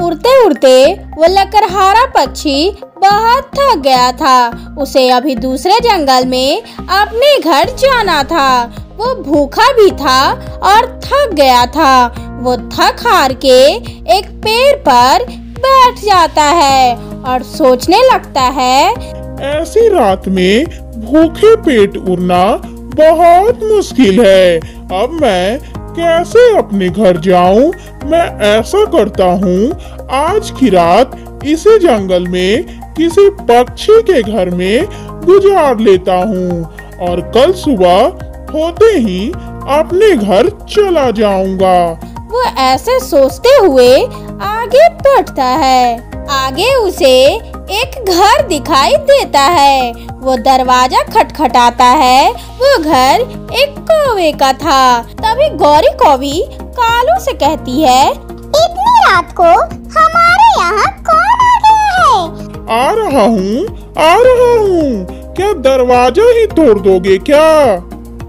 उड़ते उड़ते वो लकड़हारा पक्षी बहुत थक गया था। उसे अभी दूसरे जंगल में अपने घर जाना था। वो भूखा भी था और थक गया था। वो थक हार के एक पेड़ पर बैठ जाता है और सोचने लगता है, ऐसी रात में भूखे पेट उड़ना बहुत मुश्किल है। अब मैं कैसे अपने घर जाऊं? मैं ऐसा करता हूं, आज की रात इसी जंगल में किसी पक्षी के घर में गुजार लेता हूं और कल सुबह होते ही अपने घर चला जाऊंगा। वो ऐसे सोचते हुए आगे बढ़ता है। आगे उसे एक घर दिखाई देता है। वो दरवाजा खटखटाता है। वो घर एक कौवे का था। तभी गौरी कौवी कालू से कहती है, इतनी रात को हमारे यहाँ कौन आ गया है? आ रहा हूँ। क्या दरवाजा ही तोड़ दोगे क्या?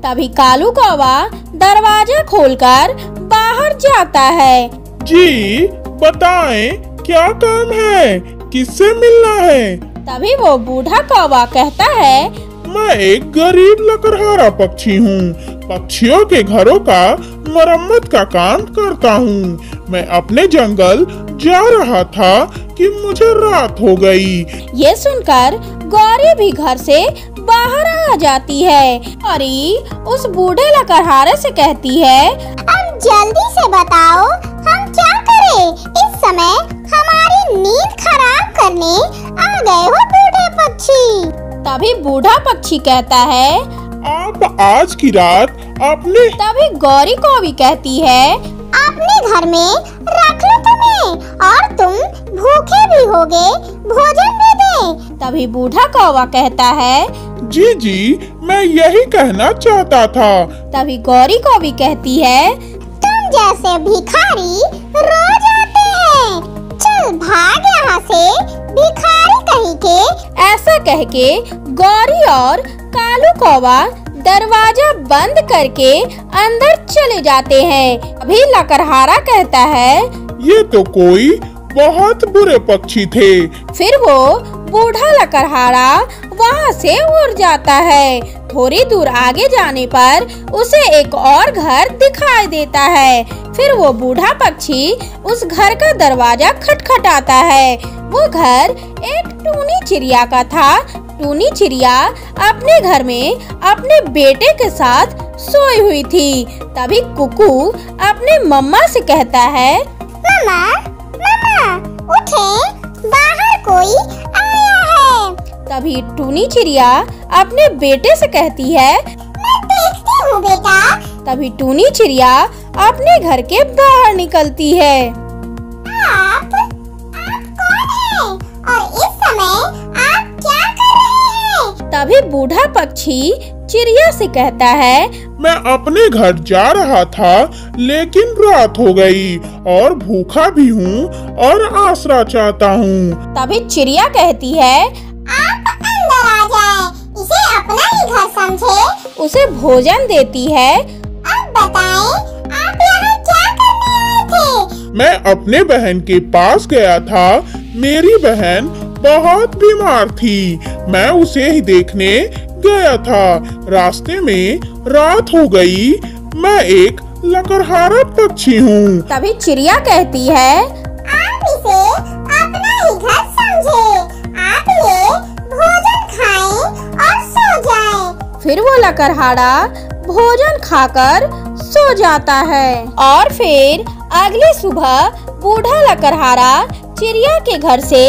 तभी कालू कौवा दरवाजा खोलकर बाहर जाता है। जी बताएं, क्या काम है? किससे मिलना है? तभी वो बूढ़ा कौवा कहता है, मैं एक गरीब लकड़हारा पक्षी हूँ। पक्षियों के घरों का मरम्मत का काम करता हूँ। मैं अपने जंगल जा रहा था कि मुझे रात हो गई। ये सुनकर गौरी भी घर से बाहर आ जाती है और उस बूढ़े लकड़हारे से कहती है, अब जल्दी से बताओ हम क्या करें? इस समय हमारी नींद खराब करने आ गए हो बूढ़े पक्षी। तभी बूढ़ा पक्षी कहता है, आप आज की रात अपने। तभी गौरी कौवी कहती है, अपने घर में रख लो तुम्हें और तुम भूखे भी होगे, भोजन भी दे। तभी बूढ़ा कौवा कहता है, जी मैं यही कहना चाहता था। तभी गौरी कौवी कहती है, तुम जैसे भिखारी रोज आते हैं, चल भाग यहाँ से भिखारी कहीं के। ऐसा कह के गौरी और कालू कौवा दरवाजा बंद करके अंदर चले जाते हैं। अभी लकड़हारा कहता है, ये तो कोई बहुत बुरे पक्षी थे। फिर वो बूढ़ा लकड़हारा वहाँ से उड़ जाता है। थोड़ी दूर आगे जाने पर उसे एक और घर दिखाई देता है। फिर वो बूढ़ा पक्षी उस घर का दरवाजा खटखटाता है। वो घर एक टूनी चिड़िया का था। टूनी चिड़िया अपने घर में अपने बेटे के साथ सोई हुई थी। तभी कुकू अपने मम्मा से कहता है, मम्मा उठे, बाहर कोई आया है। तभी टूनी चिड़िया अपने बेटे से कहती है, मैं देखती हूँ बेटा। तभी टूनी चिड़िया अपने घर के बाहर निकलती है। आप कौन हैं? और इस समय आप क्या कर रहे हैं? तभी बूढ़ा पक्षी चिड़िया से कहता है, मैं अपने घर जा रहा था लेकिन रात हो गई और भूखा भी हूँ और आसरा चाहता हूँ। तभी चिड़िया कहती है, आप अंदर आ जाएं, इसे अपना ही घर समझे। उसे भोजन देती है। अब बताएं, आप यहाँ क्या करने आए थे? मैं अपने बहन के पास गया था। मेरी बहन बहुत बीमार थी। मैं उसे ही देखने गया था। रास्ते में रात हो गई। मैं एक लकड़हारा पक्षी हूँ। तभी चिड़िया कहती है, आप इसे अपना ही घर समझे। आप ये भोजन खाएं और सो जाएं। फिर वो लकड़हारा भोजन खाकर सो जाता है। और फिर अगली सुबह बूढ़ा लकड़हारा चिड़िया के घर से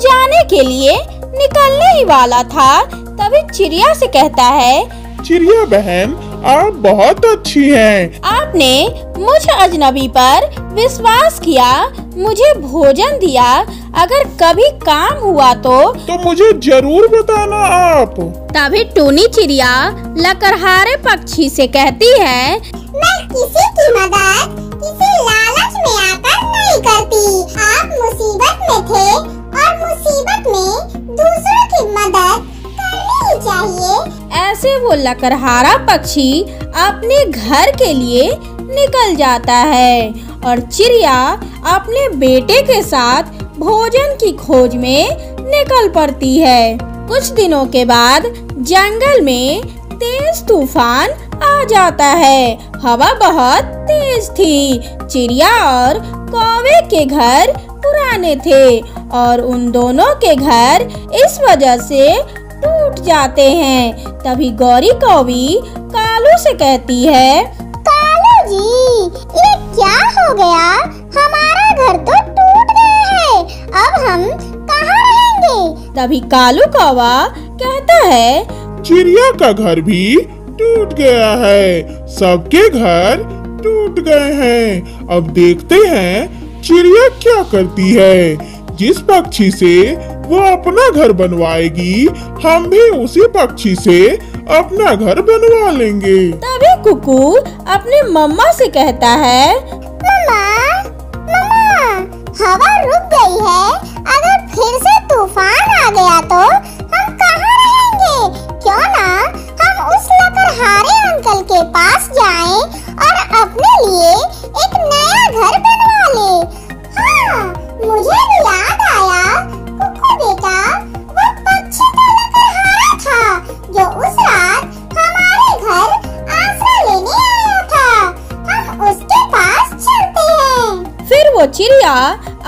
जाने के लिए निकलने ही वाला था। तभी चिड़िया से कहता है, चिड़िया बहन आप बहुत अच्छी हैं। आपने मुझ अजनबी पर विश्वास किया, मुझे भोजन दिया। अगर कभी काम हुआ तो मुझे जरूर बताना आप। तभी टूनी चिड़िया लकड़हारे पक्षी से कहती है, मैं किसी की मदद किसी लालच में आकर नहीं करती। आप मुसीबत में थे और मुसीबत में दूसरों की मदद करनी ही चाहिए। ऐसे वो लकड़हारा पक्षी अपने घर के लिए निकल जाता है और चिड़िया अपने बेटे के साथ भोजन की खोज में निकल पड़ती है। कुछ दिनों के बाद जंगल में तेज तूफान आ जाता है। हवा बहुत तेज थी। चिड़िया और कौवे के घर पुराने थे और उन दोनों के घर इस वजह से टूट जाते हैं। तभी गौरी कौवी कालू से कहती है, कालू जी, ये क्या हो गया? हमारा घर तो टूट गया है। अब हम कहाँ रहेंगे? तभी कालू कौवा कहता है, चिड़िया का घर भी टूट गया है। सबके घर टूट गए हैं। अब देखते हैं चिड़िया क्या करती है। जिस पक्षी से वो अपना घर बनवाएगी, हम भी उसी पक्षी से अपना घर बनवा लेंगे। तभी कुकू अपनी मम्मा से कहता है, मम्मा, मम्मा, हवा रुक गई है। अगर फिर से तूफान आ गया तो हम कहाँ रहेंगे? क्यों ना हम उस लकड़हारे अंकल के पास जाएं और अपने लिए एक नया घर बनवा ले। हाँ, मुझे भी याद आया, कुकू बेटा, वो पक्षी तो लकड़हारा था जो उस रात हमारे घर आसरा लेने आया था। हम उसके पास चलते हैं। फिर वो चिड़िया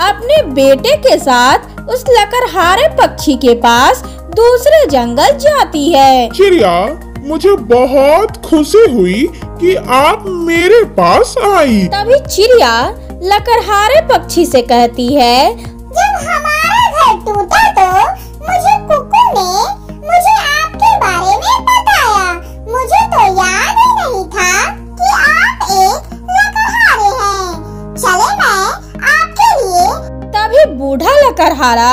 अपने बेटे के साथ उस लकड़हारे पक्षी के पास दूसरे जंगल जाती है। चिड़िया, मुझे बहुत खुशी हुई कि आप मेरे पास आई। तभी चिड़िया लकड़हारे पक्षी से कहती है, जब हमारा घर टूटा तो कुकू ने मुझे आपके बारे में बताया। मुझे तो याद ही नहीं था कि आप एक लकड़हारे हैं। चले मैं आपके लिए। तभी बूढ़ा लकड़हारा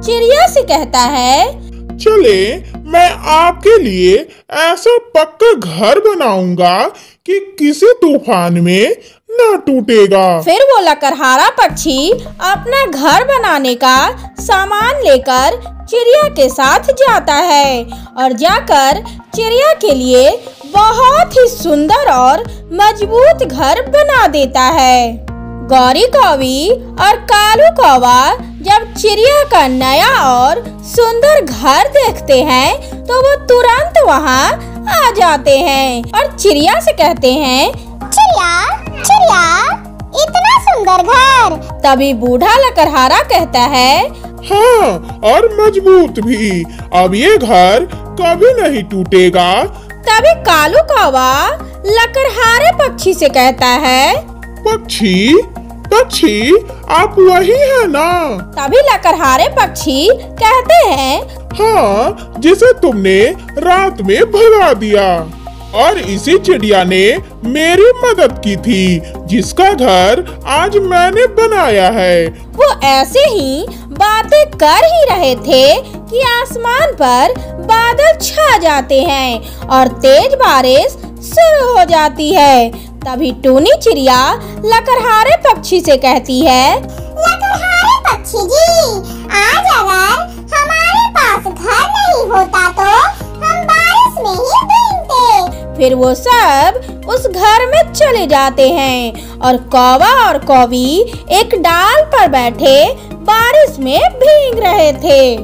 चिड़िया से कहता है, चले, मैं आपके लिए ऐसा पक्का घर बनाऊंगा कि किसी तूफान में न टूटेगा। फिर वो लकड़हारा पक्षी अपना घर बनाने का सामान लेकर चिड़िया के साथ जाता है और जाकर चिड़िया के लिए बहुत ही सुंदर और मजबूत घर बना देता है। गौरी कौवी और कालू कौवा जब चिड़िया का नया और सुंदर घर देखते हैं तो वो तुरंत वहाँ आ जाते हैं और चिड़िया से कहते हैं, चिड़िया, चिड़िया, इतना सुंदर घर। तभी बूढ़ा लकड़हारा कहता है, हाँ, और मजबूत भी। अब ये घर कभी नहीं टूटेगा। तभी कालू कौवा लकड़हारे पक्षी से कहता है, पक्षी, पक्षी, आप वही है ना? तभी लकड़हारे पक्षी कहते हैं, हाँ, जिसे तुमने रात में भगा दिया और इसी चिड़िया ने मेरी मदद की थी, जिसका घर आज मैंने बनाया है। वो ऐसे ही बातें कर ही रहे थे कि आसमान पर बादल छा जाते हैं और तेज बारिश शुरू हो जाती है। तभी टूनी चिड़िया लकड़हारे पक्षी से कहती है, लकड़हारे पक्षी जी, आज अगर हमारे पास घर नहीं होता तो हम बारिश में ही भीगते। फिर वो सब उस घर में चले जाते हैं और कौवा और कौवी एक डाल पर बैठे बारिश में भीग रहे थे।